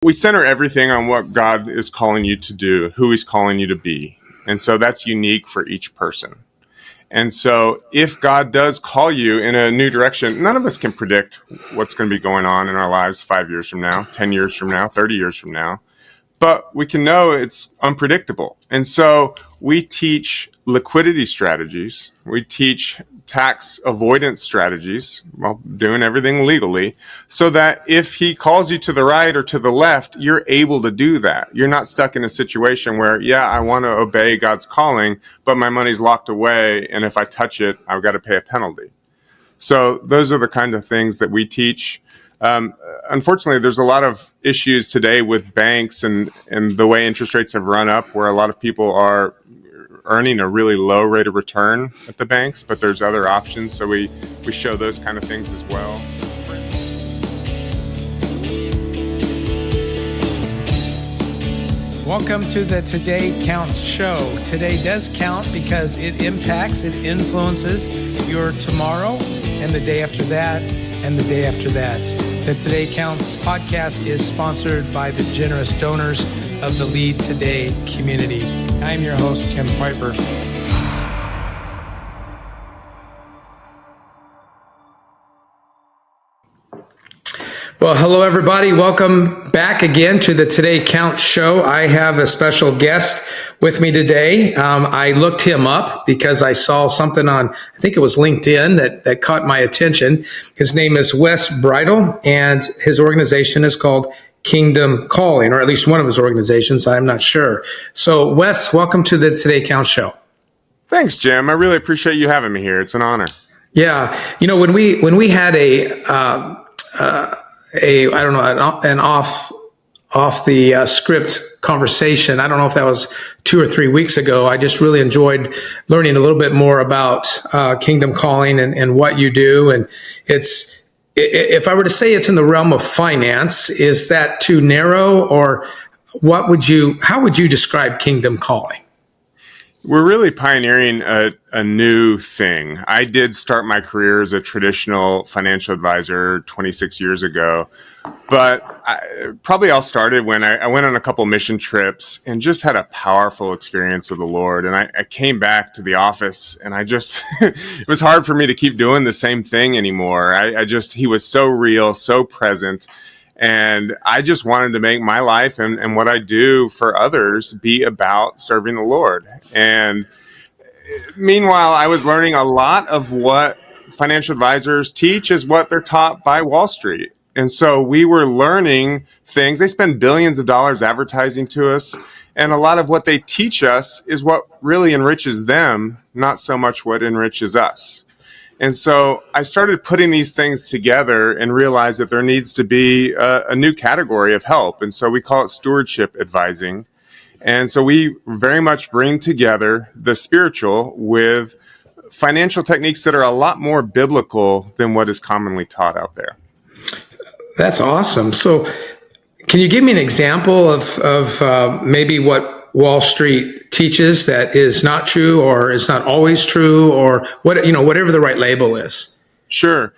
We center everything on what God is calling you to do, who he's calling you to be. And so that's unique for each person. And so if God does call you in a new direction, none of us can predict what's going to be going on in our lives 5 years from now, 10 years from now, 30 years from now. But we can know it's unpredictable. And so we teach liquidity strategies. We teach tax avoidance strategies while doing everything legally, so that if he calls you to the right or to the left, you're able to do that. You're not stuck in a situation where, I want to obey God's calling, but my money's locked away, and if I touch it, I've got to pay a penalty. So those are the kind of things that we teach. Unfortunately, there's a lot of issues today with banks and the way interest rates have run up, where a lot of people are earning a really low rate of return at the banks, but there's other options. So we show those kind of things as well. Welcome to the Today Counts show. Today does count because it impacts, it influences your tomorrow and the day after that and the day after that. The Today Counts podcast is sponsored by the generous donors of the Lead Today community. I'm your host, Kim Piper. Well, hello, everybody. Welcome back again to the Today Counts show. I have a special guest with me today. I looked him up because I saw something on, I think it was LinkedIn, that caught my attention. His name is Wes Bridel, and his organization is called Kingdom Calling, or at least one of his organizations. I'm not sure. So, Wes, welcome to the Today Counts show. Thanks, Jim. I really appreciate you having me here. It's an honor. Yeah. You know, when we had an off the script conversation. I don't know if that was 2 or 3 weeks ago. I just really enjoyed learning a little bit more about Kingdom Calling and what you do. And if I were to say it's in the realm of finance, is that too narrow, or how would you describe Kingdom Calling? We're really pioneering a new thing. I did start my career as a traditional financial advisor 26 years ago, but probably all started when I went on a couple mission trips and just had a powerful experience with the Lord. And I came back to the office, and it was hard for me to keep doing the same thing anymore. He was so real, so present. And I just wanted to make my life and what I do for others be about serving the Lord. And meanwhile, I was learning a lot of what financial advisors teach is what they're taught by Wall Street. And so we were learning things. They spend billions of dollars advertising to us. And a lot of what they teach us is what really enriches them, not so much what enriches us. And so I started putting these things together and realized that there needs to be a new category of help. And so we call it stewardship advising. And so we very much bring together the spiritual with financial techniques that are a lot more biblical than what is commonly taught out there. That's awesome. So can you give me an example of maybe what Wall Street teaches that is not true, or is not always true, or whatever the right label is? Sure.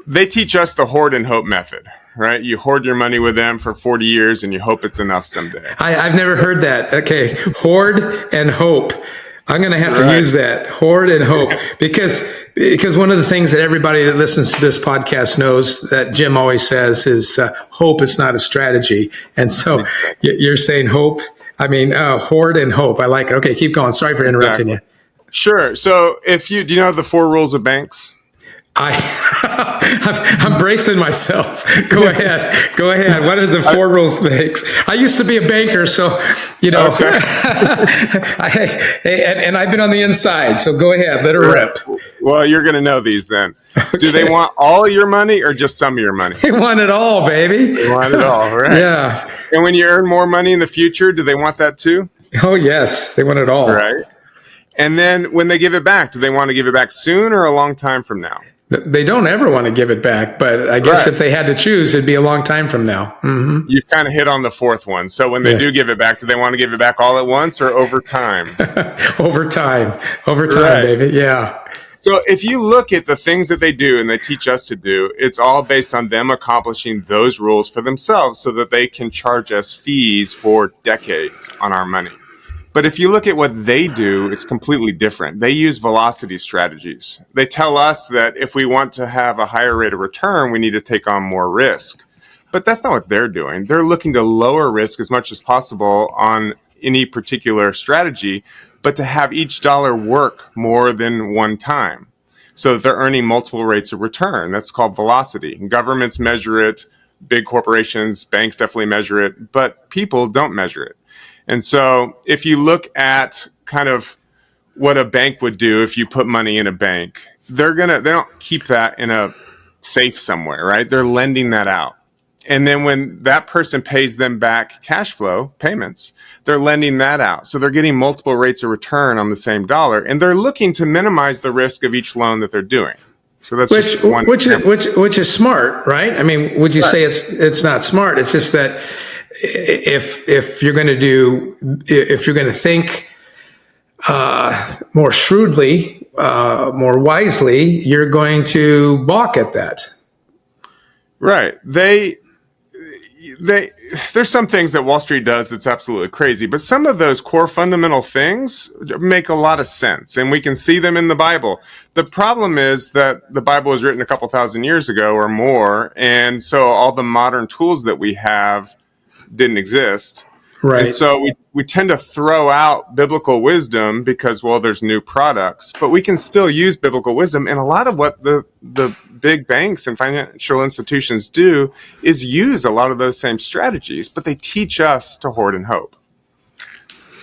They teach us the hoard and hope method, right? You hoard your money with them for 40 years and you hope it's enough someday. I've never heard that. Okay. Hoard and hope. I'm going to have to use that. Hoard and hope. Because one of the things that everybody that listens to this podcast knows that Jim always says is hope is not a strategy. And so you're saying hope. Hoard and hope. I like it. Okay, keep going. Sorry for interrupting you. Sure. So do you know the 4 rules of banks? I'm bracing myself. Go ahead. What are the 4 rules of banks? I used to be a banker, so, okay. and I've been on the inside, so go ahead. Let her rip. Well, you're going to know these then. Okay. Do they want all of your money or just some of your money? They want it all, baby. They want it all, right? Yeah. And when you earn more money in the future, do they want that too? Oh, yes. They want it all. Right. And then when they give it back, do they want to give it back soon or a long time from now? They don't ever want to give it back, but I guess if they had to choose, it'd be a long time from now. Mm-hmm. You've kind of hit on the 4th one. So when they do give it back, do they want to give it back all at once or over time? Over time, baby. Yeah. So if you look at the things that they do and they teach us to do, it's all based on them accomplishing those rules for themselves so that they can charge us fees for decades on our money. But if you look at what they do, it's completely different. They use velocity strategies. They tell us that if we want to have a higher rate of return, we need to take on more risk. But that's not what they're doing. They're looking to lower risk as much as possible on any particular strategy, but to have each dollar work more than one time so that they're earning multiple rates of return. That's called velocity. And governments measure it, big corporations, banks definitely measure it, but people don't measure it. And so if you look at kind of what a bank would do if you put money in a bank, they don't keep that in a safe somewhere, right? They're lending that out. And then when that person pays them back cash flow payments, they're lending that out. So they're getting multiple rates of return on the same dollar, and they're looking to minimize the risk of each loan that they're doing. So that's which is smart, right? I mean, would you say it's not smart? It's just that if you're going to think more shrewdly, more wisely, you're going to balk at that. Right. There's some things that Wall Street does that's absolutely crazy, but some of those core fundamental things make a lot of sense, and we can see them in the Bible. The problem is that the Bible was written a couple thousand years ago or more, and so all the modern tools that we have didn't exist. Right. And so we tend to throw out biblical wisdom because, well, there's new products, but we can still use biblical wisdom. And a lot of what the big banks and financial institutions do is use a lot of those same strategies, but they teach us to hoard and hope.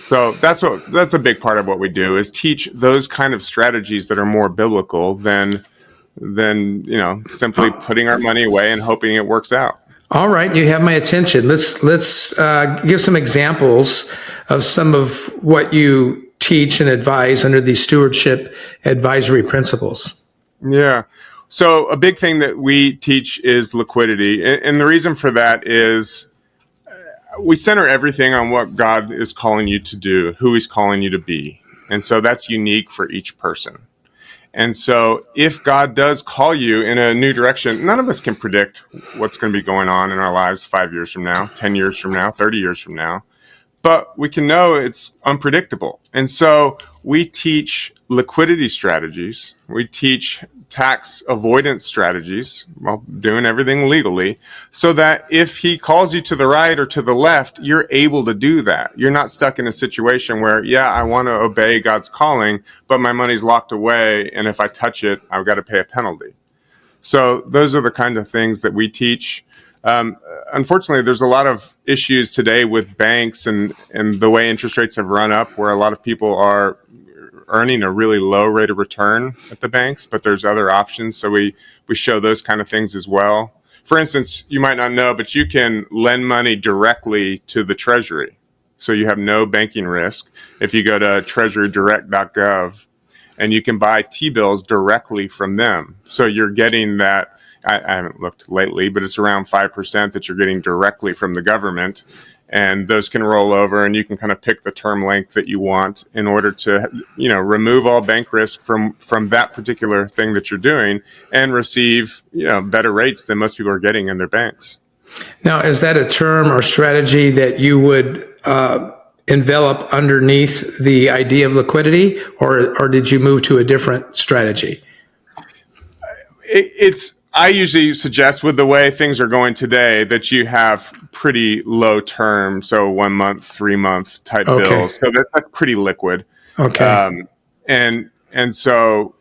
So that's a big part of what we do, is teach those kind of strategies that are more biblical than simply putting our money away and hoping it works out. All right, you have my attention. Let's give some examples of some of what you teach and advise under the stewardship advisory principles. Yeah. So a big thing that we teach is liquidity. And the reason for that is we center everything on what God is calling you to do, who he's calling you to be. And so that's unique for each person. And so if God does call you in a new direction, none of us can predict what's going to be going on in our lives 5 years from now, 10 years from now, 30 years from now. But we can know it's unpredictable. And so we teach liquidity strategies. We teach tax avoidance strategies while doing everything legally, so that if he calls you to the right or to the left, you're able to do that. You're not stuck in a situation where, I want to obey God's calling, but my money's locked away, and if I touch it, I've got to pay a penalty. So those are the kind of things that we teach. Unfortunately, there's a lot of issues today with banks and the way interest rates have run up, where a lot of people are earning a really low rate of return at the banks, but there's other options. So we show those kind of things as well. For instance, you might not know, but you can lend money directly to the Treasury. So you have no banking risk. If you go to TreasuryDirect.gov, and you can buy T-bills directly from them. So you're getting that, I haven't looked lately, but it's around 5% that you're getting directly from the government. And those can roll over, and you can kind of pick the term length that you want in order to, remove all bank risk from that particular thing that you're doing, and receive, better rates than most people are getting in their banks. Now, is that a term or strategy that you would envelop underneath the idea of liquidity, or did you move to a different strategy? I usually suggest, with the way things are going today, that you have pretty low term, so 1 month, 3 month type bills. So that's pretty liquid. Okay. And so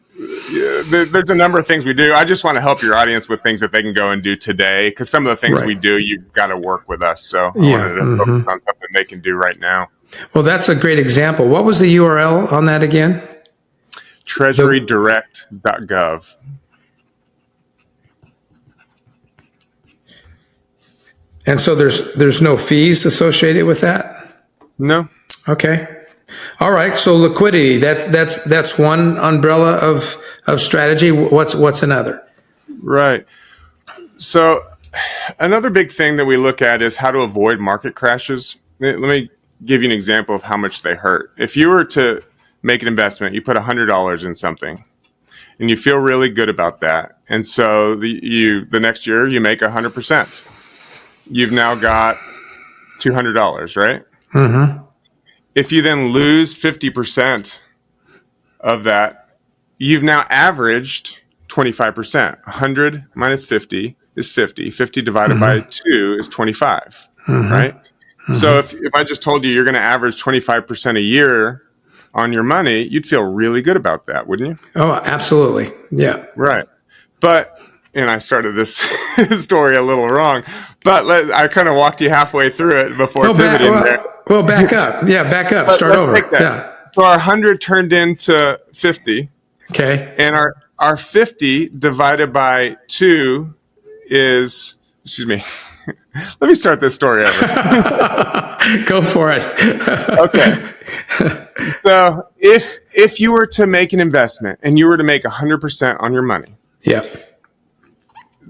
there's a number of things we do. I just want to help your audience with things that they can go and do today, because some of the things we do, you've got to work with us. So I wanted to focus on something they can do right now. Well, that's a great example. What was the URL on that again? TreasuryDirect.gov. And so there's no fees associated with that? No. Okay. All right. So liquidity, that's one umbrella of strategy. What's another? Right. So another big thing that we look at is how to avoid market crashes. Let me give you an example of how much they hurt. If you were to make an investment, you put $100 in something, and you feel really good about that. And so the next year you make 100%. You've now got $200, right? Mm-hmm. If you then lose 50% of that, you've now averaged 25%. 100 minus 50 is 50. 50 divided by 2 is 25, right? So if I just told you you're going to average 25% a year on your money, you'd feel really good about that, wouldn't you? Oh, absolutely. Yeah. Right. But, and I started this story a little wrong, but I kind of walked you halfway through it before pivoting there. Well, back up. Yeah, back up. Start over. Yeah. So our 100 turned into 50. Okay. And our 50 divided by 2 is, excuse me, let me start this story over. Go for it. Okay. So if you were to make an investment and you were to make 100% on your money, yeah,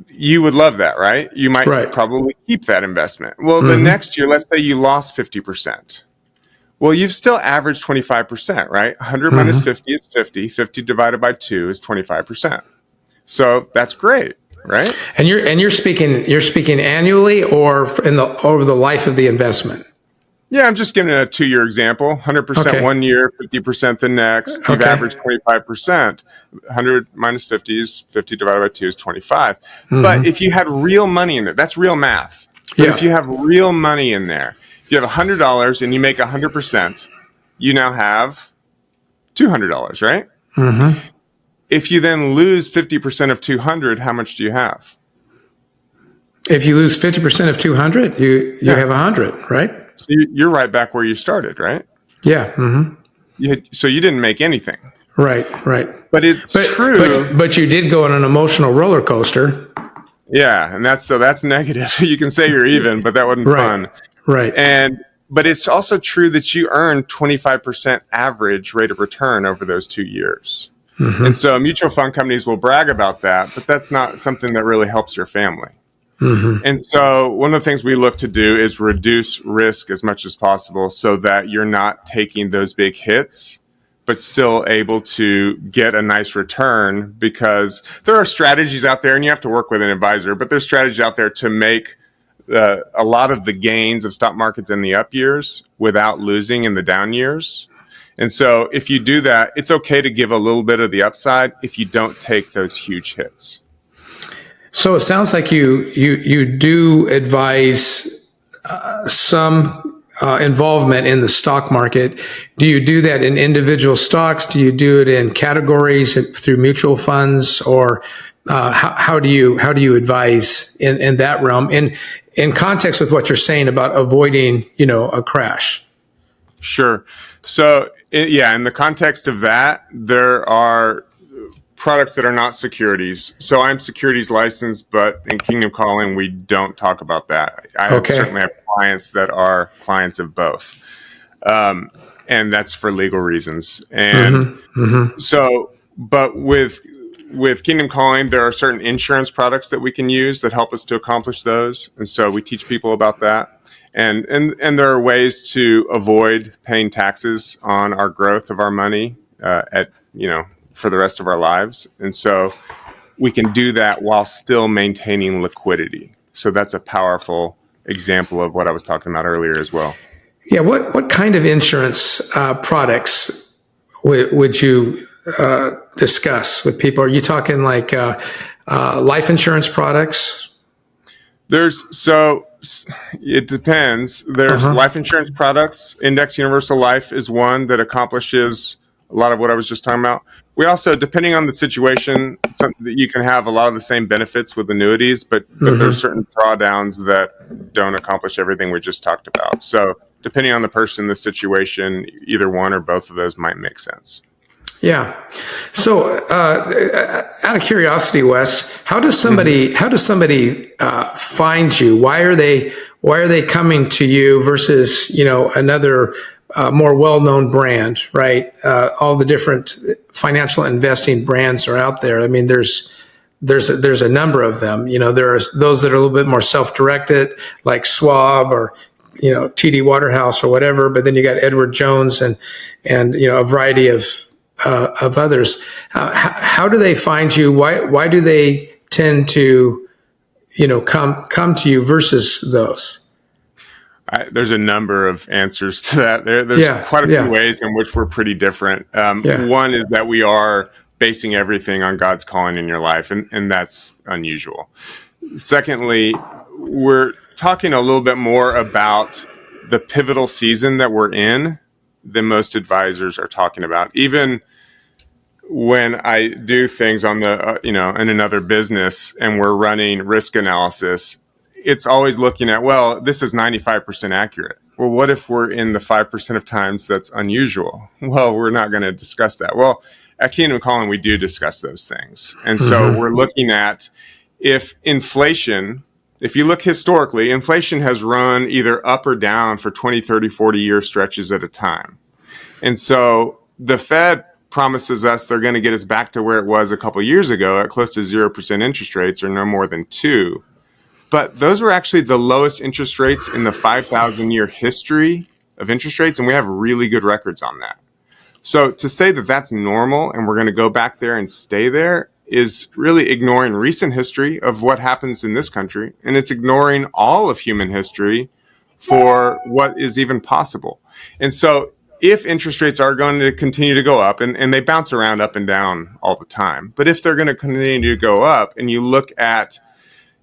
you would love that, right? You might probably keep that investment. Well, the next year, let's say you lost 50%. Well, you've still averaged 25%, right? 100 minus 50 is 50. 50 divided by 2 is 25%. So that's great, right? And you're speaking annually or over the life of the investment? Yeah, I'm just giving a 2-year example. 100% one year, 50% the next. You've averaged 25%. 100 minus 50 is 50 divided by 2 is 25. But if you had real money in there, that's real math. But if you have real money in there, if you have $100 and you make 100%, you now have $200, right? If you then lose 50% of 200, how much do you have? If you lose 50% of 200, you have 100, right? So you're right back where you started, right? Yeah. So you didn't make anything. Right. But it's true. But you did go on an emotional roller coaster. Yeah, and that's negative. You can say you're even, but that wasn't fun. Right. But it's also true that you earn 25% average rate of return over those 2 years. And so mutual fund companies will brag about that, but that's not something that really helps your family. And so one of the things we look to do is reduce risk as much as possible so that you're not taking those big hits, but still able to get a nice return, because there are strategies out there, and you have to work with an advisor, but there's strategies out there to make a lot of the gains of stock markets in the up years without losing in the down years. And so if you do that, it's okay to give a little bit of the upside if you don't take those huge hits. So it sounds like you do advise some involvement in the stock market. Do you do that in individual stocks? Do you do it in categories through mutual funds, or how do you advise in that realm in context with what you're saying about avoiding a crash? Sure. So in the context of that, there are products that are not securities. So I'm securities licensed, but in Kingdom Calling, we don't talk about that. I certainly have clients that are clients of both. And that's for legal reasons. And so, but with Kingdom Calling, there are certain insurance products that we can use that help us to accomplish those. And so we teach people about that. And there are ways to avoid paying taxes on our growth of our money for the rest of our lives. And so we can do that while still maintaining liquidity. So that's a powerful example of what I was talking about earlier as well. Yeah. What kind of insurance products would you discuss with people? Are you talking like life insurance products? It depends. There's life insurance products. Index Universal Life is one that accomplishes a lot of what I was just talking about. We also, depending on the situation, you can have a lot of the same benefits with annuities, but there's certain drawdowns that don't accomplish everything we just talked about. So depending on the person, the situation, either one or both of those might make sense. Yeah. So, out of curiosity, Wes, how does somebody find you? Why are they coming to you versus another more well-known brand, right? All the different financial investing brands are out there. I mean, there's a number of them. There are those that are a little bit more self-directed, like Schwab or TD Waterhouse or whatever. But then you got Edward Jones and a variety of of others. How do they find you? Why do they tend to, come to you versus those? There's a number of answers to that. There's quite a few ways in which we're pretty different. One is that we are basing everything on God's calling in your life, and that's unusual. Secondly, we're talking a little bit more about the pivotal season that we're in than most advisors are talking about. Even when I do things on the, in another business and we're running risk analysis, it's always looking at, well, this is 95% accurate. Well, what if we're in the 5% of times that's unusual? Well, we're not going to discuss that. Well, at Kingdom Calling, we do discuss those things. And so we're looking at if you look historically, inflation has run either up or down for 20, 30, 40-year stretches at a time. And so the Fed promises us they're going to get us back to where it was a couple years ago at close to 0% interest rates or no more than 2%. But those were actually the lowest interest rates in the 5,000-year history of interest rates, and we have really good records on that. So to say that that's normal and we're going to go back there and stay there is really ignoring recent history of what happens in this country, and it's ignoring all of human history for what is even possible. And so if interest rates are going to continue to go up, and they bounce around up and down all the time, but if they're going to continue to go up, and you look at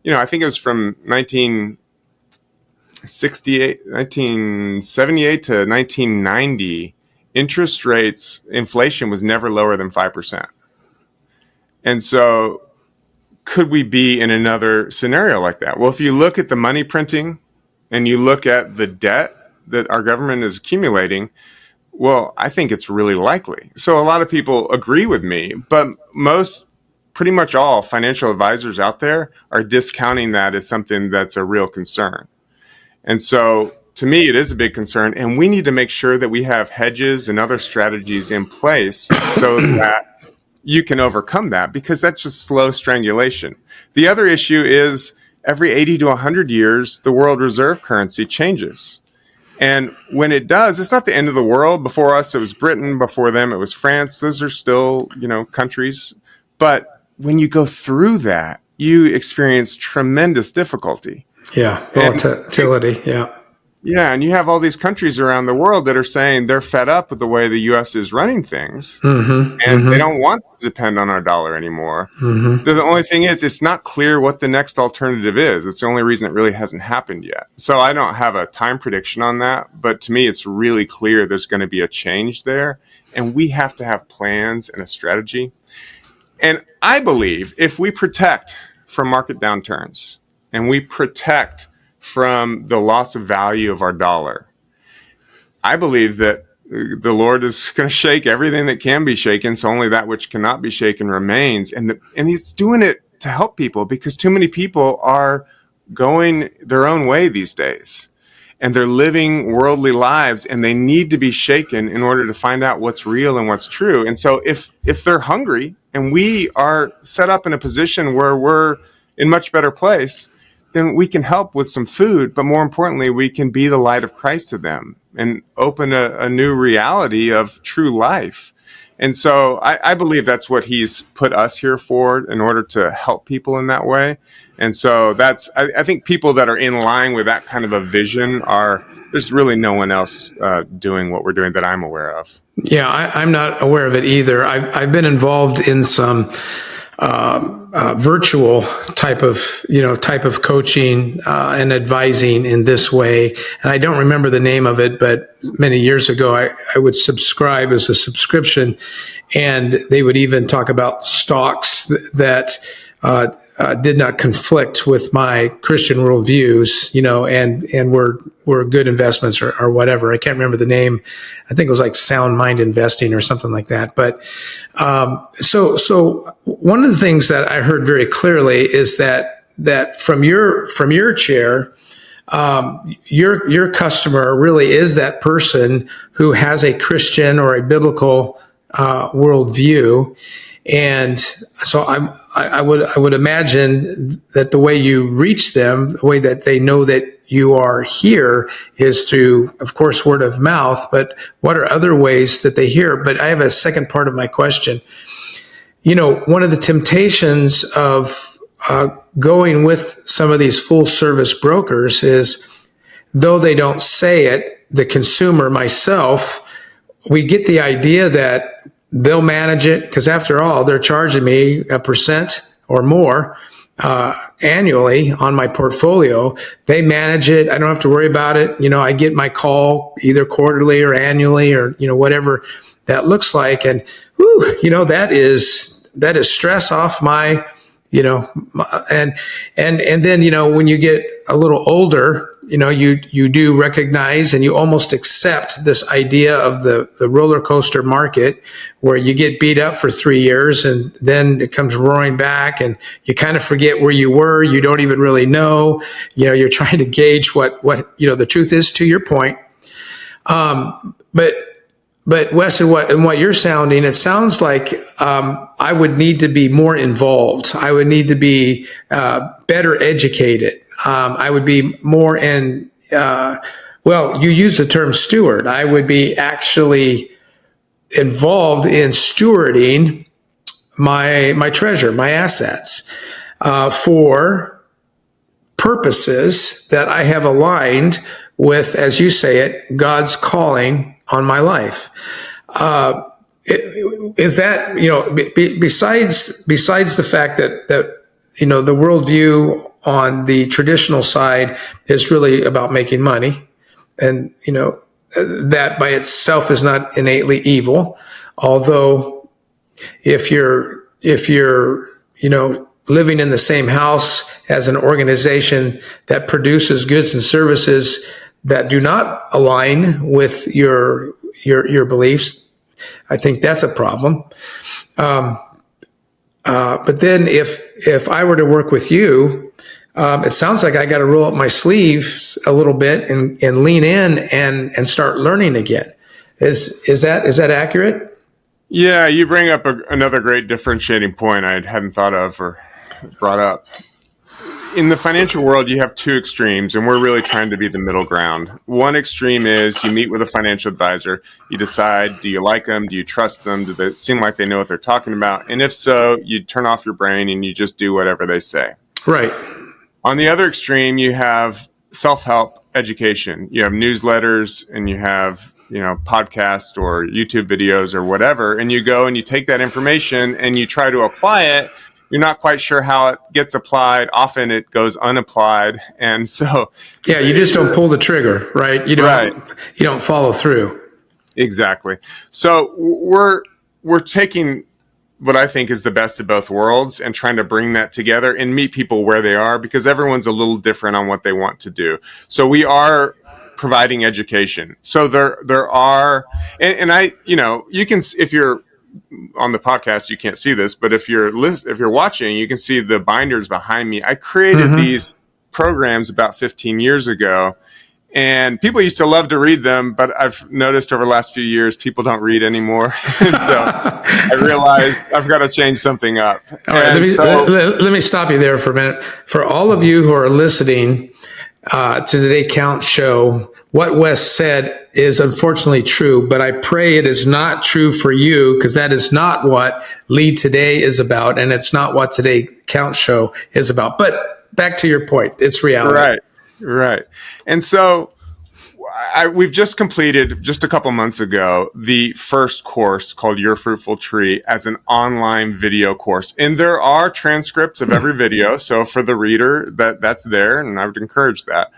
I think it was from 1978 to 1990, interest rates, inflation was never lower than 5%. And so could we be in another scenario like that? Well, if you look at the money printing and you look at the debt that our government is accumulating, well, I think it's really likely. So a lot of people agree with me, but pretty much all financial advisors out there are discounting that as something that's a real concern. And so to me, it is a big concern, and we need to make sure that we have hedges and other strategies in place so that you can overcome that, because that's just slow strangulation. The other issue is every 80 to 100 years, the world reserve currency changes. And when it does, it's not the end of the world. Before us, it was Britain. Before them, it was France. Those are still, countries. But when you go through that, you experience tremendous difficulty. Yeah, volatility, yeah. Yeah, and you have all these countries around the world that are saying they're fed up with the way the U.S. is running things, and they don't want to depend on our dollar anymore. The only thing is, it's not clear what the next alternative is. It's the only reason it really hasn't happened yet. So I don't have a time prediction on that, but to me, it's really clear there's going to be a change there, and we have to have plans and a strategy. And I believe if we protect from market downturns and we protect from the loss of value of our dollar, I believe that the Lord is going to shake everything that can be shaken, so only that which cannot be shaken remains. And He's doing it to help people, because too many people are going their own way these days. And they're living worldly lives, and they need to be shaken in order to find out what's real and what's true. And so if they're hungry and we are set up in a position where we're in much better place, then we can help with some food. But more importantly, we can be the light of Christ to them and open a new reality of true life. And so I believe that's what He's put us here for, in order to help people in that way. And so I think people that are in line with that kind of a vision there's really no one else doing what we're doing that I'm aware of. Yeah, I'm not aware of it either. I've been involved in some virtual type of coaching and advising in this way. And I don't remember the name of it, but many years ago, I would subscribe as a subscription, and they would even talk about stocks that did not conflict with my Christian worldviews, and were good investments or whatever. I can't remember the name. I think it was like Sound Mind Investing or something like that. But so one of the things that I heard very clearly is that from your chair, your customer really is that person who has a Christian or a biblical worldview. And so I would imagine that the way you reach them, the way that they know that you are here is through, of course, word of mouth, but what are other ways that they hear? But I have a second part of my question. One of the temptations of going with some of these full service brokers is, though they don't say it, the consumer, myself, we get the idea that they'll manage it because after all, they're charging me a percent or more annually on my portfolio. They manage it. I don't have to worry about it. I get my call either quarterly or annually or, whatever that looks like. And, that is stress off my, and then, when you get a little older, you do recognize and you almost accept this idea of the roller coaster market where you get beat up for 3 years and then it comes roaring back and you kind of forget where you were. You don't even really know, you're trying to gauge what, the truth is, to your point. But Wes, and what you're sounding, it sounds like I would need to be more involved. I would need to be better educated. I would be more in, you use the term steward. I would be actually involved in stewarding my treasure, my assets, for purposes that I have aligned with, as you say it, God's calling on my life. Is that, besides the fact that the worldview on the traditional side is really about making money, and that by itself is not innately evil, although if you're living in the same house as an organization that produces goods and services that do not align with your beliefs, I think that's a problem. But then if I were to work with you, it sounds like I got to roll up my sleeves a little bit and lean in and start learning again. Is that accurate? Yeah, you bring up another great differentiating point I hadn't thought of or brought up. In the financial world, you have two extremes, and we're really trying to be the middle ground. One extreme is you meet with a financial advisor. You decide, do you like them? Do you trust them? Do they seem like they know what they're talking about? And if so, you turn off your brain and you just do whatever they say. Right. On the other extreme, you have self-help education. You have newsletters and you have, podcasts or YouTube videos or whatever, and you go and you take that information and you try to apply it. You're not quite sure how it gets applied. Often it goes unapplied. And so, yeah, you just don't pull the trigger, right? You don't follow through. Exactly. So we're taking what I think is the best of both worlds and trying to bring that together and meet people where they are, because everyone's a little different on what they want to do. So we are providing education. So there are, and I, you can, if you're on the podcast, you can't see this, but if you're watching, you can see the binders behind me. I created these programs about 15 years ago, and people used to love to read them, but I've noticed over the last few years, people don't read anymore. And so I realized I've got to change something up. All right, let me stop you there for a minute. For all of you who are listening to Today Count show, what Wes said is unfortunately true, but I pray it is not true for you, because that is not what Lead Today is about, and it's not what Today Count show is about. But back to your point, it's reality. Right. And so we've just completed, just a couple months ago, the first course called Your Fruitful Tree as an online video course. And there are transcripts of every video. So for the reader, that's there, and I would encourage that.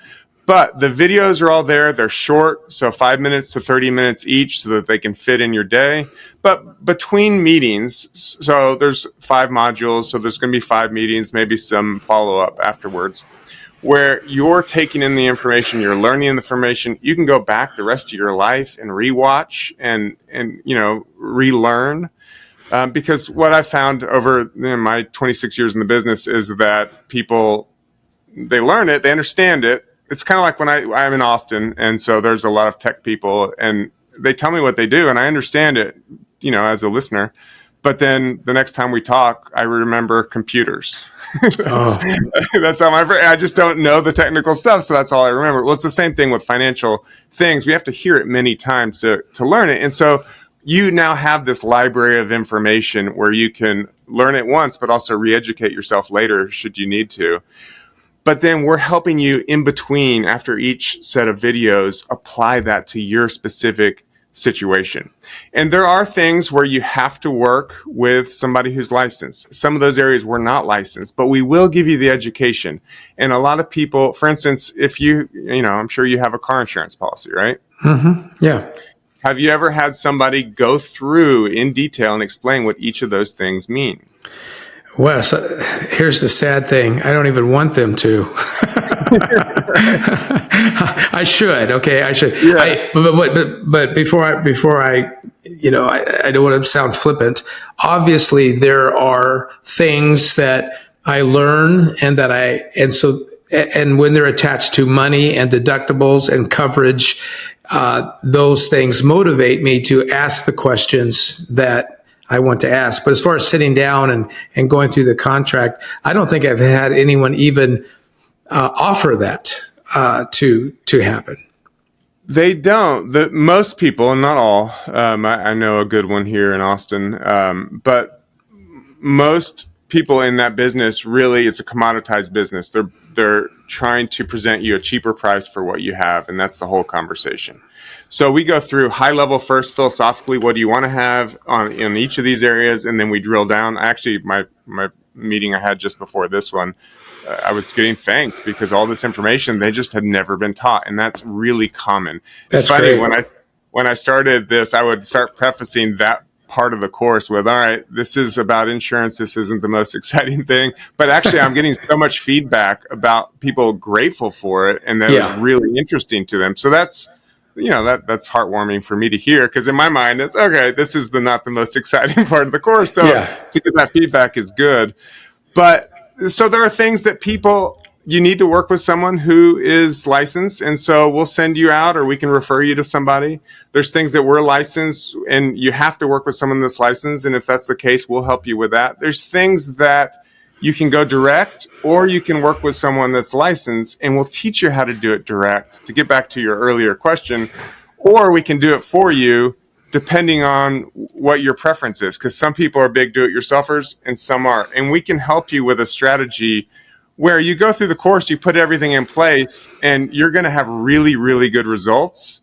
But the videos are all there. They're short, so 5 minutes to 30 minutes each, so that they can fit in your day. But between meetings, so there's 5 modules, so there's going to be 5 meetings, maybe some follow-up afterwards, where you're taking in the information, you're learning the information. You can go back the rest of your life and rewatch and relearn. Because what I found over my 26 years in the business is that people, they learn it, they understand it. It's kind of like when I'm in Austin, and so there's a lot of tech people, and they tell me what they do, and I understand it, as a listener. But then the next time we talk, I remember computers. that's, Oh, that's how I just don't know the technical stuff. So that's all I remember. Well, it's the same thing with financial things. We have to hear it many times to learn it. And so you now have this library of information where you can learn it once, but also re-educate yourself later should you need to. But then we're helping you in between, after each set of videos, apply that to your specific situation. And there are things where you have to work with somebody who's licensed. Some of those areas we're not licensed, but we will give you the education. And a lot of people, for instance, if I'm sure you have a car insurance policy, right? yeah. Have you ever had somebody go through in detail and explain what each of those things mean? Wes, here's the sad thing. I don't even want them to. I should. Okay, I should. Yeah. But before I I don't want to sound flippant. Obviously, there are things that I learn and when they're attached to money and deductibles and coverage, those things motivate me to ask the questions that I want to ask. But as far as sitting down and going through the contract, I don't think I've had anyone even offer that to happen. They don't. Most people, and not all, I know a good one here in Austin, but most people in that business, really, it's a commoditized business. They're trying to present you a cheaper price for what you have, and that's the whole conversation. So we go through high level first, philosophically, what do you want to have in each of these areas, and then we drill down. Actually, my meeting I had just before this one, I was getting thanked because all this information they just had never been taught, and that's really common. That's it's funny great. when I started this, I would start prefacing that part of the course with, all right, this is about insurance. This isn't the most exciting thing, but actually I'm getting so much feedback about people grateful for it, and that was really interesting to them. So that's that's heartwarming for me to hear, because in my mind it's okay, this is not the most exciting part of the course, so to get that feedback is good. But so there are things that you need to work with someone who is licensed, and so we'll send you out, or we can refer you to somebody. There's things that we're licensed and you have to work with someone that's licensed, and if that's the case, we'll help you with that. There's things that you can go direct, or you can work with someone that's licensed, and we'll teach you how to do it direct, to get back to your earlier question, or we can do it for you depending on what your preference is, because some people are big do-it-yourselfers and some aren't. And we can help you with a strategy where you go through the course, you put everything in place, and you're going to have really, really good results.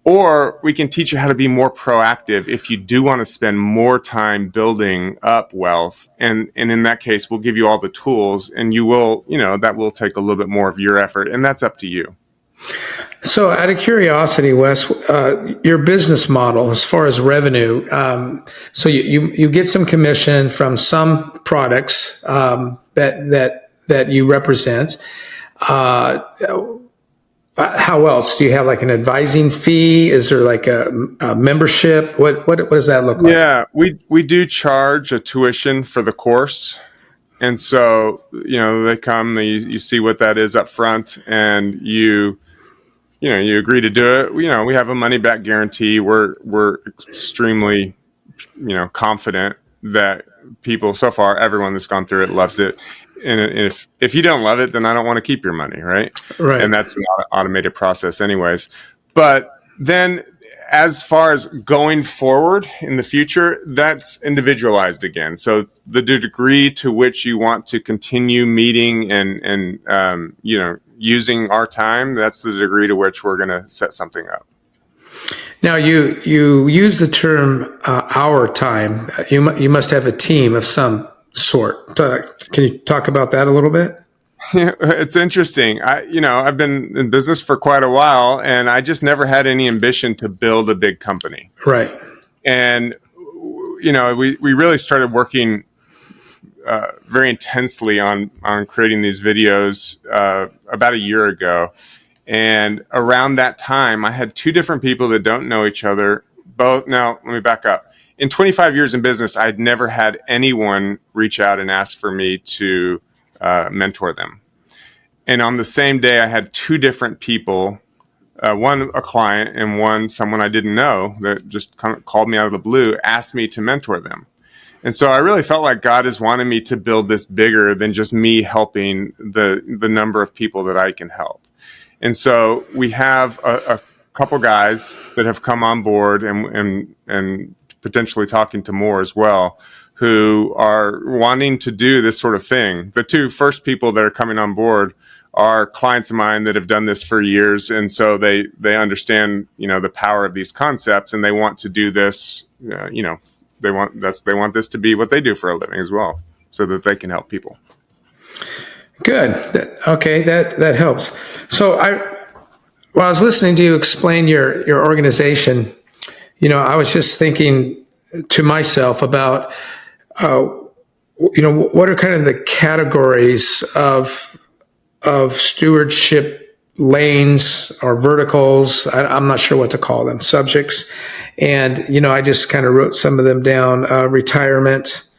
Or we can teach you how to be more proactive if you do want to spend more time building up wealth. And in that case, we'll give you all the tools, and you will, that will take a little bit more of your effort, and that's up to you. So out of curiosity, Wes, your business model as far as revenue, so you get some commission from some products that you represent. How else? Do you have like an advising fee? Is there like a membership? What does that look like? Yeah, we do charge a tuition for the course. And so, they come, you see what that is up front, and you agree to do it. We have a money back guarantee. We're extremely, confident that people, so far, everyone that's gone through it loves it. And if you don't love it, then I don't want to keep your money, right? Right. And that's an automated process anyways. But then as far as going forward in the future, that's individualized again. So the degree to which you want to continue meeting and using our time, that's the degree to which we're going to set something up. Now, you use the term our time. You must have a team of some sort. Can you talk about that a little bit? It's interesting. I've been in business for quite a while, and I just never had any ambition to build a big company. Right. And, we really started working very intensely on creating these videos about a year ago. And around that time, I had two different people that don't know each other. Now, let me back up. In 25 years in business, I'd never had anyone reach out and ask for me to mentor them. And on the same day, I had two different people one a client and one someone I didn't know that just kind of called me out of the blue, asked me to mentor them. And so I really felt like God is wanting me to build this bigger than just me helping the number of people that I can help. And so we have a couple guys that have come on board and potentially talking to more as well, who are wanting to do this sort of thing. The two first people that are coming on board are clients of mine that have done this for years, and so they understand, the power of these concepts, and they want to do this. They want this to be what they do for a living as well, so that they can help people. Good. Okay, that helps. So while I was listening to you explain your organization, I was just thinking to myself about, what are kind of the categories of stewardship lanes or verticals. I'm not sure what to call them, subjects. And, I just kind of wrote some of them down: retirement,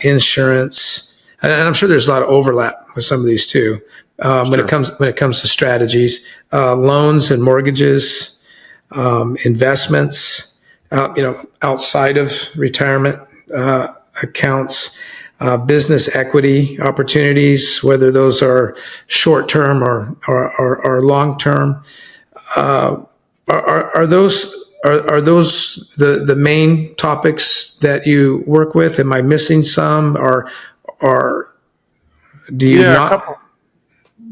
insurance. And I'm sure there's a lot of overlap with some of these too. Sure. When it comes to strategies, loans and mortgages, investments, outside of retirement accounts, business equity opportunities, whether those are short term or long term. Are those the main topics that you work with? Am I missing some, or do you not?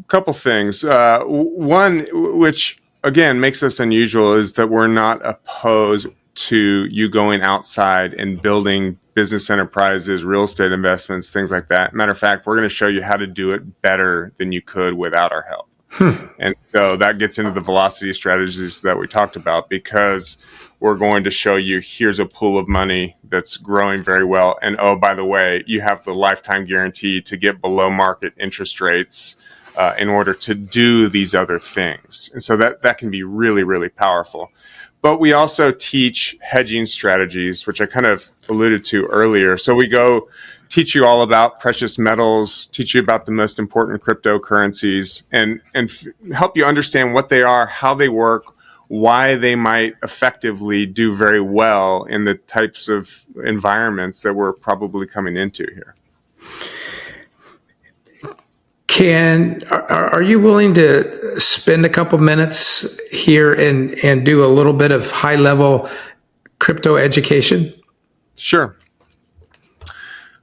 Couple things. One, which again makes us unusual, is that we're not opposed to you going outside and building business enterprises, real estate investments, things like that. Matter of fact, we're going to show you how to do it better than you could without our help. And so that gets into the velocity strategies that we talked about, because we're going to show you, here's a pool of money that's growing very well. And oh, by the way, you have the lifetime guarantee to get below market interest rates in order to do these other things. And so that can be really, really powerful. But we also teach hedging strategies, which I kind of alluded to earlier. So we go teach you all about precious metals, teach you about the most important cryptocurrencies, and help you understand what they are, how they work, why they might effectively do very well in the types of environments that we're probably coming into here. Are you willing to spend a couple minutes here and do a little bit of high level crypto education? Sure.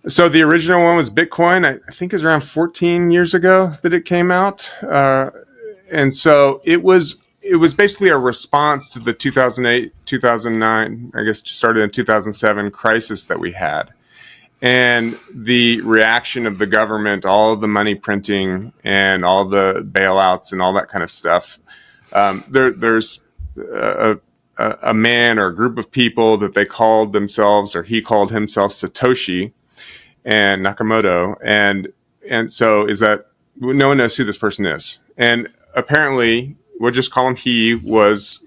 So the original one was Bitcoin. I think it was around 14 years ago that it came out. And so it was basically a response to the 2008, 2009, I guess started in 2007 crisis that we had. And the reaction of the government, all of the money printing and all the bailouts and all that kind of stuff. There's a man or a group of people that they called themselves, or he called himself, Satoshi and Nakamoto. And so is that no one knows who this person is. And apparently, we'll just call him, he was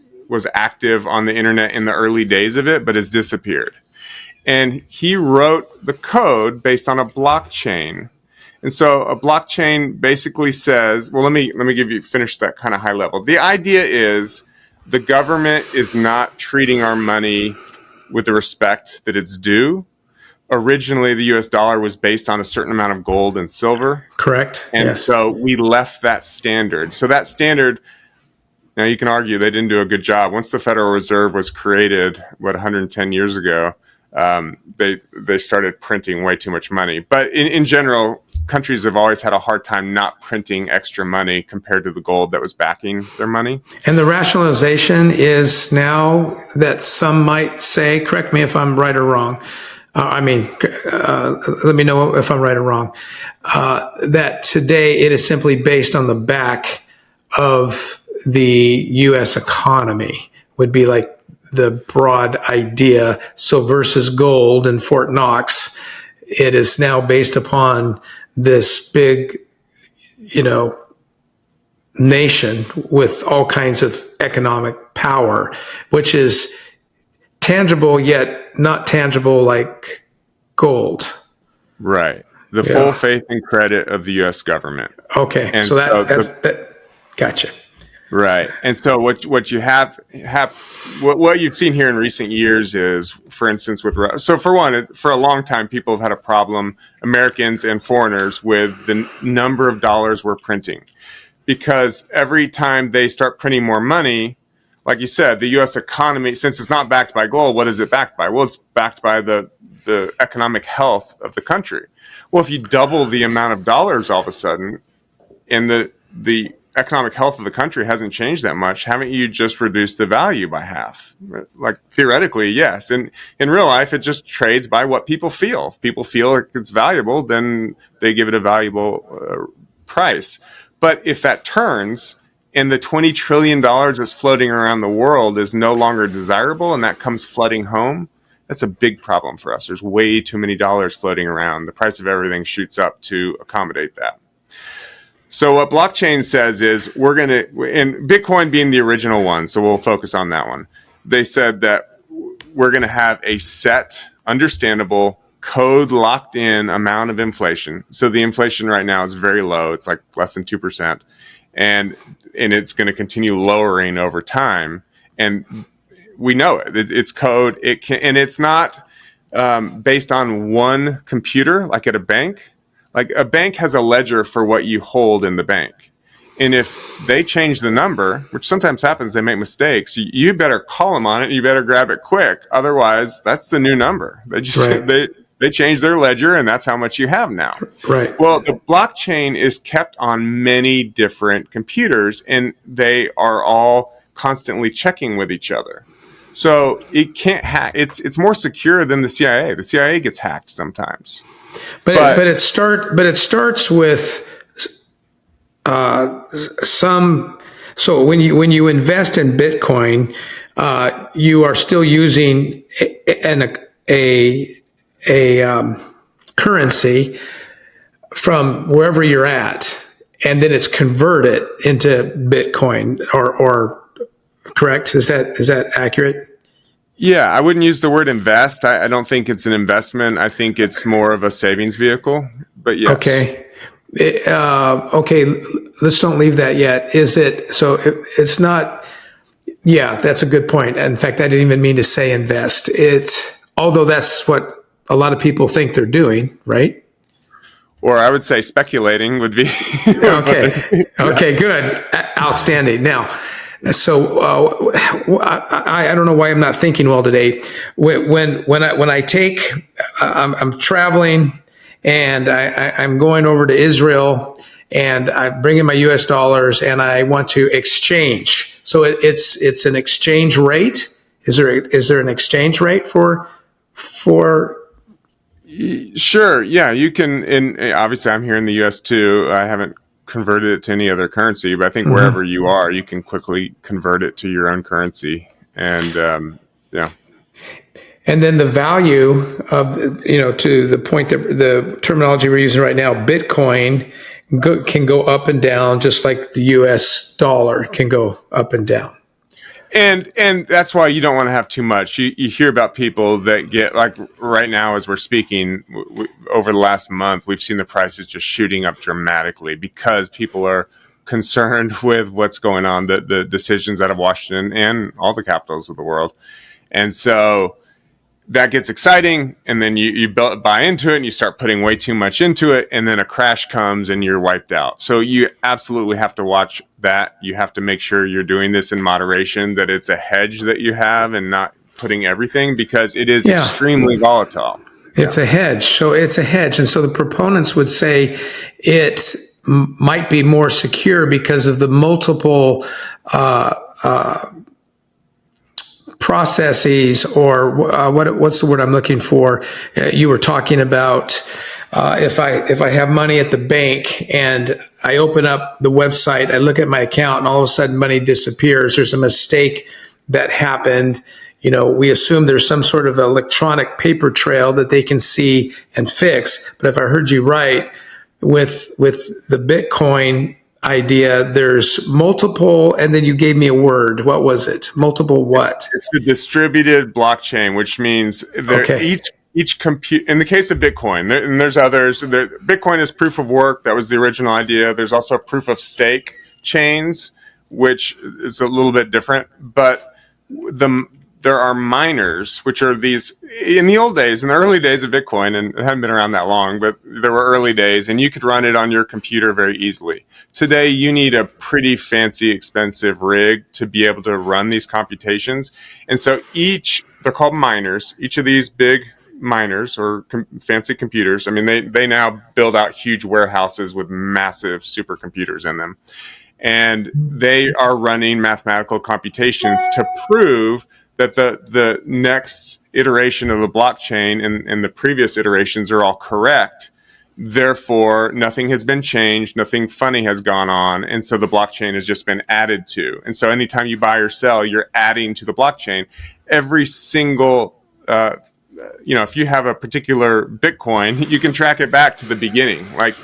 active on the internet in the early days of it, but has disappeared. And he wrote the code based on a blockchain. And so a blockchain basically says, well, let me finish that kind of high level. The idea is the government is not treating our money with the respect that it's due. Originally, the US dollar was based on a certain amount of gold and silver. Correct. And yes. So we left that standard. So that standard, now you can argue they didn't do a good job. Once the Federal Reserve was created, 110 years ago, they started printing way too much money. But in general, countries have always had a hard time not printing extra money compared to the gold that was backing their money. And the rationalization is now that some might say, correct me if I'm right or wrong, let me know if I'm right or wrong, that today it is simply based on the back of the U.S. economy, would be like the broad idea. So versus gold in Fort Knox, it is now based upon this big, nation with all kinds of economic power, which is tangible yet not tangible like gold. Right. The full faith and credit of the U.S. government. Okay. And so that gotcha. Right. And so what you have what you've seen here in recent years is, for instance, so for one, for a long time, people have had a problem, Americans and foreigners, with the number of dollars we're printing, because every time they start printing more money, like you said, the U.S. economy, since it's not backed by gold, what is it backed by? Well, it's backed by the economic health of the country. Well, if you double the amount of dollars all of a sudden, and the economic health of the country hasn't changed that much, haven't you just reduced the value by half? Like, theoretically, yes. And in real life, it just trades by what people feel. If people feel like it's valuable, then they give it a valuable price. But if that turns and the $20 trillion that's floating around the world is no longer desirable, and that comes flooding home, that's a big problem for us. There's way too many dollars floating around. The price of everything shoots up to accommodate that. So what blockchain says is, and Bitcoin being the original one, so we'll focus on that one. They said that we're going to have a set, understandable, code locked in amount of inflation. So the inflation right now is very low. It's like less than 2%. And it's going to continue lowering over time. And we know it. It's code. And it's not based on one computer like at a bank. Like, a bank has a ledger for what you hold in the bank. And if they change the number, which sometimes happens, they make mistakes, you better call them on it. You better grab it quick. Otherwise, that's the new number. They just they change their ledger, and that's how much you have now. Right. Well, the blockchain is kept on many different computers, and they are all constantly checking with each other. So it can't hack. It's more secure than the CIA. The CIA gets hacked sometimes. But it starts with some. So when you invest in Bitcoin, you are still using a currency from wherever you're at, and then it's converted into Bitcoin. Or correct? Is that accurate? Yeah, I wouldn't use the word invest. I don't think it's an investment. I think it's more of a savings vehicle. But yes. Okay. Okay. Let's don't leave that yet. Is it? So it's not. Yeah, that's a good point. In fact, I didn't even mean to say invest. Although that's what a lot of people think they're doing, right? Or I would say speculating would be. Okay. Okay. Good. Outstanding. Now. So I don't know why I'm not thinking well today. When I'm traveling and I'm going over to Israel, and I bring in my U.S. dollars and I want to exchange. So it's an exchange rate. Is there an exchange rate for? Sure. Yeah, you can. And obviously, I'm here in the U.S. too. I haven't converted it to any other currency, but I think wherever you are, you can quickly convert it to your own currency. And yeah. And then the value of, to the point that the terminology we're using right now, Bitcoin can go up and down, just like the U.S. dollar can go up and down. And that's why you don't want to have too much. You hear about people that get, like right now as we're speaking, over the last month, we've seen the prices just shooting up dramatically because people are concerned with what's going on, the decisions out of Washington and all the capitals of the world. And so that gets exciting, and then you buy into it, and you start putting way too much into it, and then a crash comes, and you're wiped out. So you absolutely have to watch that. You have to make sure you're doing this in moderation, that it's a hedge that you have, and not putting everything, because it is extremely volatile. It's a hedge. So it's a hedge. And so the proponents would say it might be more secure because of the multiple processes, or what's the word I'm looking for? You were talking about if I have money at the bank and I open up the website, I look at my account, and all of a sudden money disappears. There's a mistake that happened. We assume there's some sort of electronic paper trail that they can see and fix. But if I heard you right, with the Bitcoin idea, there's multiple, and then you gave me a word. What was it? Multiple what? It's a distributed blockchain, which means each compute. In the case of Bitcoin, and there's others. Bitcoin is proof of work. That was the original idea. There's also proof of stake chains, which is a little bit different, but there are miners, which are these in the old days, in the early days of Bitcoin, and it hadn't been around that long, but there were early days, and you could run it on your computer very easily. Today, you need a pretty fancy, expensive rig to be able to run these computations. And so they're called miners, each of these big miners or fancy computers. I mean, they now build out huge warehouses with massive supercomputers in them. And they are running mathematical computations to prove that the next iteration of the blockchain and the previous iterations are all correct. Therefore, nothing has been changed, nothing funny has gone on, and so the blockchain has just been added to. And so anytime you buy or sell, you're adding to the blockchain. Every single, if you have a particular Bitcoin, you can track it back to the beginning. Like,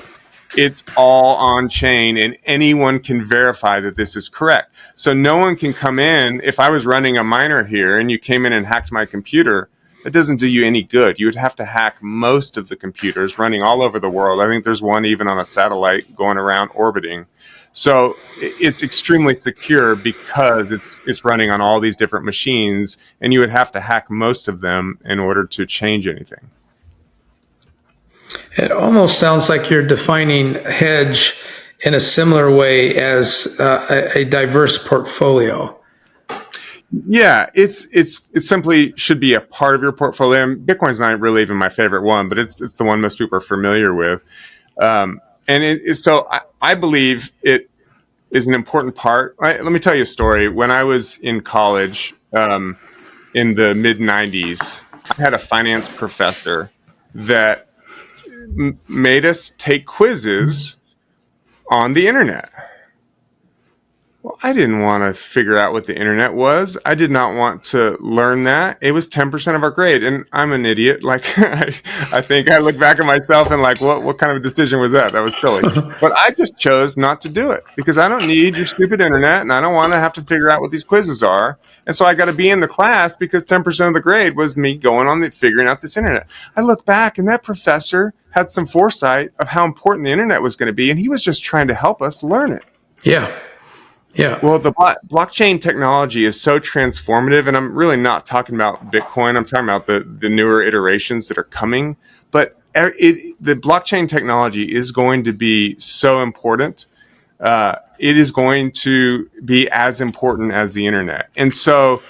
it's all on chain, and anyone can verify that this is correct. So no one can come in. If I was running a miner here and you came in and hacked my computer, it doesn't do you any good. You would have to hack most of the computers running all over the world. I think there's one even on a satellite going around orbiting. So it's extremely secure because it's running on all these different machines, and you would have to hack most of them in order to change anything. It almost sounds like you're defining hedge in a similar way as a diverse portfolio. Yeah, it's simply should be a part of your portfolio. And Bitcoin's not really even my favorite one, but it's the one most people are familiar with. So I believe it is an important part. Let me tell you a story. When I was in college in the mid 90s, I had a finance professor that made us take quizzes on the internet. Well, I didn't want to figure out what the internet was. I did not want to learn that. It was 10% of our grade, and I'm an idiot. Like, I think I look back at myself and like, what kind of a decision was that? That was silly. But I just chose not to do it because I don't need your stupid internet, and I don't want to have to figure out what these quizzes are. And so I got to be in the class because 10% of the grade was me going on figuring out this internet. I look back, and that professor had some foresight of how important the internet was going to be, and he was just trying to help us learn it. Yeah. Yeah. Well, the blockchain technology is so transformative, and I'm really not talking about Bitcoin. I'm talking about the newer iterations that are coming. But the blockchain technology is going to be so important. It is going to be as important as the internet. And so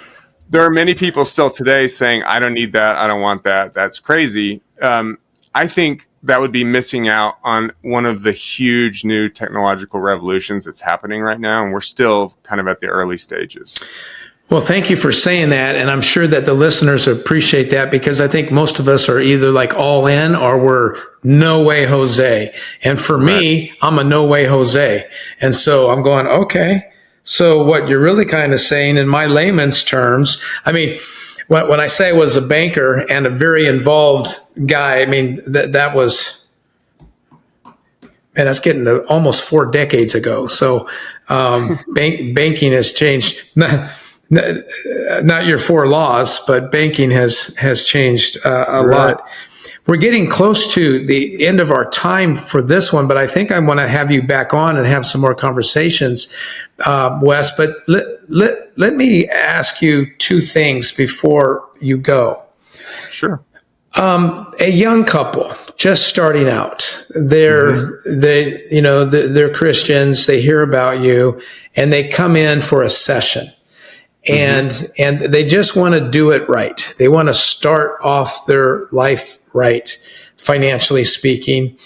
there are many people still today saying, I don't need that. I don't want that. That's crazy. I think that would be missing out on one of the huge new technological revolutions that's happening right now. And we're still kind of at the early stages. Well, thank you for saying that. And I'm sure that the listeners appreciate that because I think most of us are either like all in or we're no way Jose. And for me, I'm a no way Jose. And so I'm going, okay. So what you're really kind of saying in my layman's terms, I mean, when I say I was a banker and a very involved guy, I mean, that was, man, that's getting to almost 4 decades ago. So banking has changed. Not your 4 laws, but banking has changed a lot. We're getting close to the end of our time for this one, but I think I want to have you back on and have some more conversations, Wes. But let me ask you 2 things before you go. Sure. A young couple just starting out, they're Christians. They hear about you, and they come in for a session. And they just want to do it right. They want to start off their life right, financially speaking.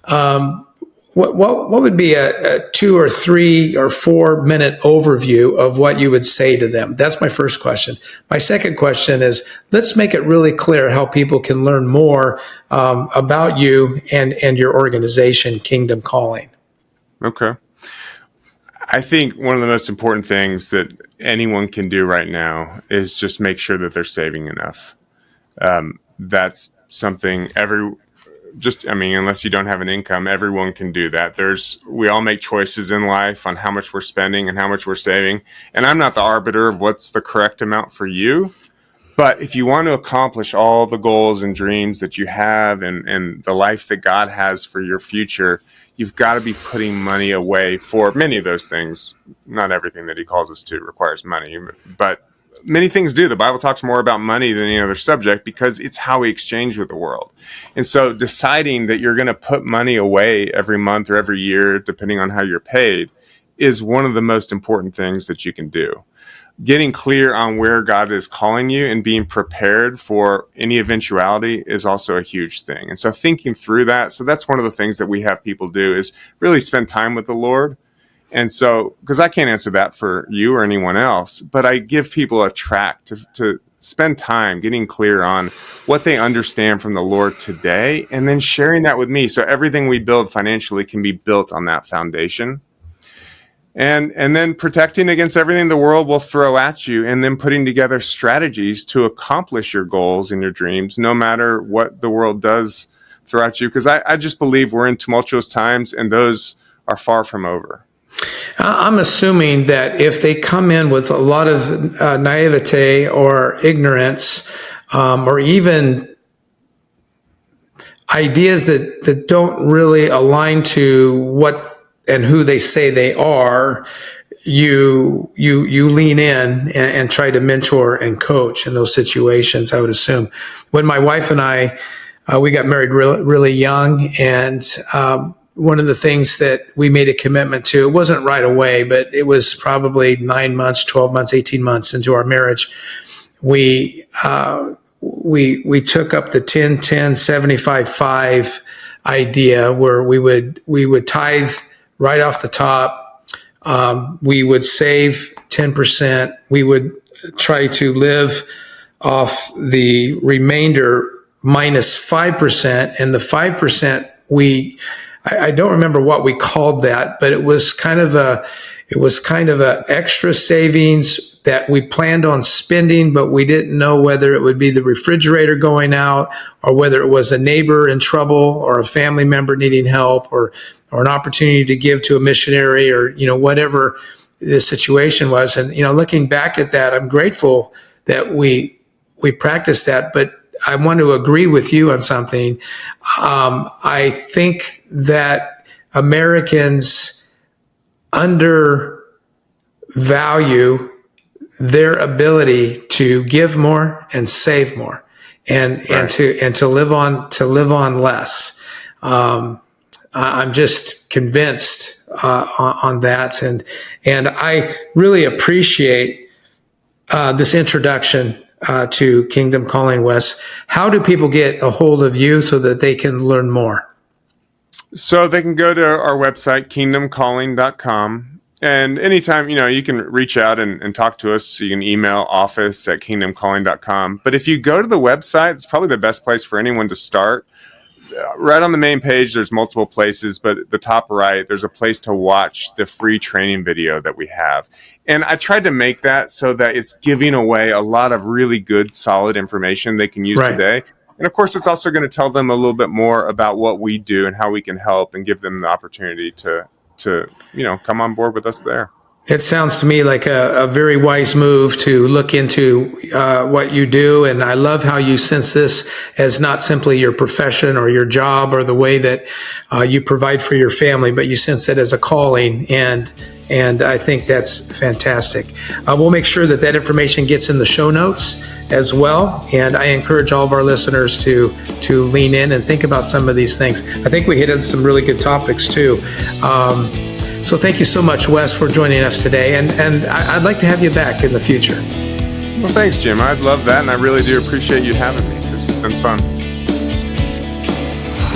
What would be a 2 or 3 or 4 minute overview of what you would say to them? That's my first question. My second question is, let's make it really clear how people can learn more about you and your organization, Kingdom Calling. Okay. I think one of the most important things that anyone can do right now is just make sure that they're saving enough. That's something unless you don't have an income, everyone can do that. We all make choices in life on how much we're spending and how much we're saving. And I'm not the arbiter of what's the correct amount for you. But if you want to accomplish all the goals and dreams that you have and the life that God has for your future, you've got to be putting money away for many of those things. Not everything that he calls us to requires money, but many things do. The Bible talks more about money than any other subject because it's how we exchange with the world. And so deciding that you're going to put money away every month or every year, depending on how you're paid, is one of the most important things that you can do. Getting clear on where God is calling you and being prepared for any eventuality is also a huge thing. And so thinking through that, so that's one of the things that we have people do is really spend time with the Lord. And so, because I can't answer that for you or anyone else, but I give people a track to spend time getting clear on what they understand from the Lord today, and then sharing that with me. So everything we build financially can be built on that foundation. And then protecting against everything the world will throw at you, and then putting together strategies to accomplish your goals and your dreams, no matter what the world does throw at you. Because I just believe we're in tumultuous times, and those are far from over. I'm assuming that if they come in with a lot of naivete or ignorance, or even ideas that don't really align to what and who they say they are, you lean in and try to mentor and coach in those situations, I would assume. When my wife and I, we got married really young, and one of the things that we made a commitment to, it wasn't right away, but it was probably 9 months, 12 months, 18 months into our marriage. We took up the 10-10-75-5 idea, where we would tithe right off the top. We would save 10%. We would try to live off the remainder minus 5%, and the 5% I don't remember what we called that, but it was kind of a extra savings that we planned on spending, but we didn't know whether it would be the refrigerator going out, or whether it was a neighbor in trouble, or a family member needing help, or an opportunity to give to a missionary, or whatever the situation was. And looking back at that, I'm grateful that we practiced that. But I want to agree with you on something. I think that Americans undervalue their ability to give more and save more, and to live on less. I'm just convinced on that, and I really appreciate this introduction to Kingdom Calling, Wes. How do people get a hold of you so that they can learn more? So they can go to our website, kingdomcalling.com. And anytime, you can reach out and talk to us. So you can email office@kingdomcalling.com. But if you go to the website, it's probably the best place for anyone to start. Right on the main page, there's multiple places, but at the top right, there's a place to watch the free training video that we have. And I tried to make that so that it's giving away a lot of really good, solid information they can use today. And of course, it's also going to tell them a little bit more about what we do and how we can help, and give them the opportunity to come on board with us there. It sounds to me like a very wise move to look into what you do. And I love how you sense this as not simply your profession or your job or the way that you provide for your family, but you sense it as a calling. And I think that's fantastic. We'll make sure that information gets in the show notes as well. And I encourage all of our listeners to lean in and think about some of these things. I think we hit on some really good topics too. So thank you so much, Wes, for joining us today. And I'd like to have you back in the future. Well, thanks, Jim. I'd love that. And I really do appreciate you having me. This has been fun.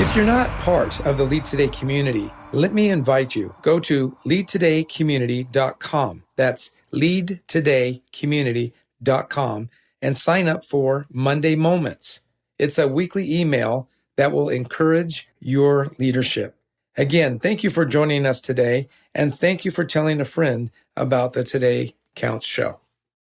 If you're not part of the Lead Today community, let me invite you. Go to leadtodaycommunity.com. That's leadtodaycommunity.com, and sign up for Monday Moments. It's a weekly email that will encourage your leadership. Again, thank you for joining us today, and thank you for telling a friend about the Today Counts show.